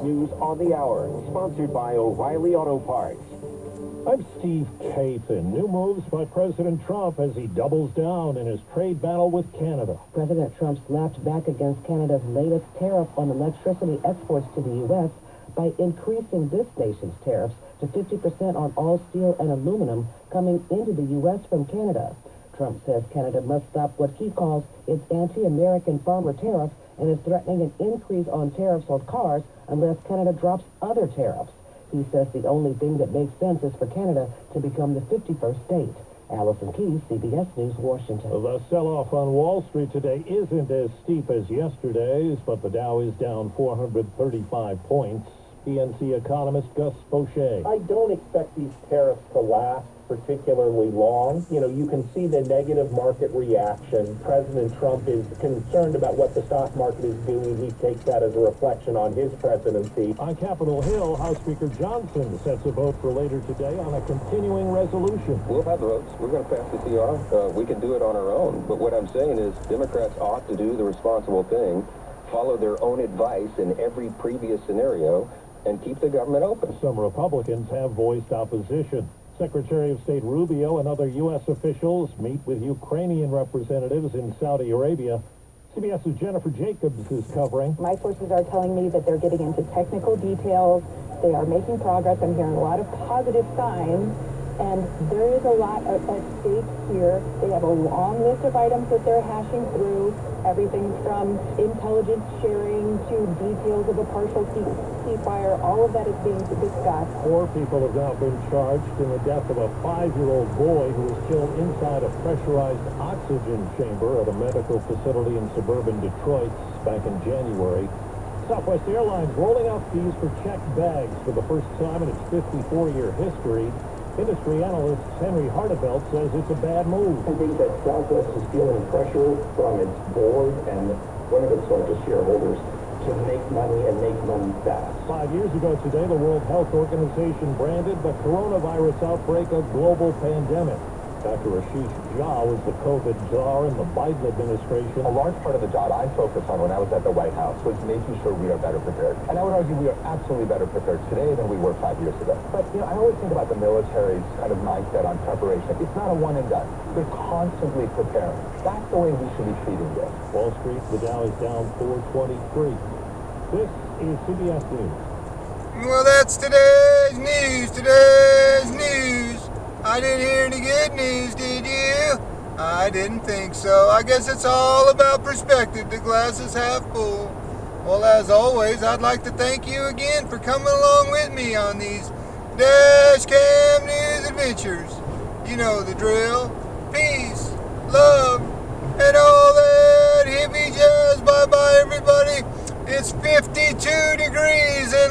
News on the Hour, sponsored by O'Reilly Auto Parts. I'm Steve Kathan. New moves by President Trump as he doubles down in his trade battle with Canada. President Trump slapped back against Canada's latest tariff on electricity exports to the U.S. by increasing this nation's tariffs to 50% on all steel and aluminum coming into the U.S. from Canada. Trump says Canada must stop what he calls its anti-American farmer tariff and is threatening an increase on tariffs on cars unless Canada drops other tariffs. He says the only thing that makes sense is for Canada to become the 51st state. Allison Keyes, CBS News, Washington. The sell-off on Wall Street today isn't as steep as yesterday's, but the Dow is down 435 points. PNC economist Gus Fauché. I don't expect these tariffs to last particularly long. You know, you can see the negative market reaction. President Trump is concerned about what the stock market is doing. He takes that as a reflection on his presidency. On Capitol Hill, House Speaker Johnson sets a vote for later today on a continuing resolution. We'll have the votes. We're going to pass the CR. We can do it on our own. But what I'm saying is Democrats ought to do the responsible thing, follow their own advice in every previous scenario, and keep the government open. Some Republicans have voiced opposition. Secretary of State Rubio and other U.S. officials meet with Ukrainian representatives in Saudi Arabia. CBS's Jennifer Jacobs is covering. My sources are telling me that they're getting into technical details. They are making progress. I'm hearing a lot of positive signs, and there is a lot at stake here. They have a long list of items that they're hashing through, everything from intelligence sharing to details of a partial ceasefire. All of that is being discussed. 4 people have now been charged in the death of a 5-year-old boy who was killed inside a pressurized oxygen chamber at a medical facility in suburban Detroit back in January. Southwest Airlines rolling out fees for checked bags for the first time in its 54-year history. Industry analyst Henry Hartevelt says it's a bad move. I think that Southwest is feeling pressure from its board and one of its largest shareholders to make money and make money fast. 5 years ago today, the World Health Organization branded the coronavirus outbreak a global pandemic. Dr. Ashish Jha was the COVID czar in the Biden administration. A large part of the job I focused on when I was at the White House was making sure we are better prepared. And I would argue we are absolutely better prepared today than we were 5 years ago. But, you know, I always think about the military's kind of mindset on preparation. It's not a one and done. They're constantly preparing. That's the way we should be treating this. Wall Street, the Dow is down 423. This is CBS News. Well, that's today's news. I didn't hear any good news, did you? I didn't think so. I guess it's all about perspective. The glass is half full. Well, as always, I'd like to thank you again for coming along with me on these Dash Cam News adventures. You know the drill. Peace, love, and all that hippie jazz. Bye-bye, everybody. It's 52 degrees in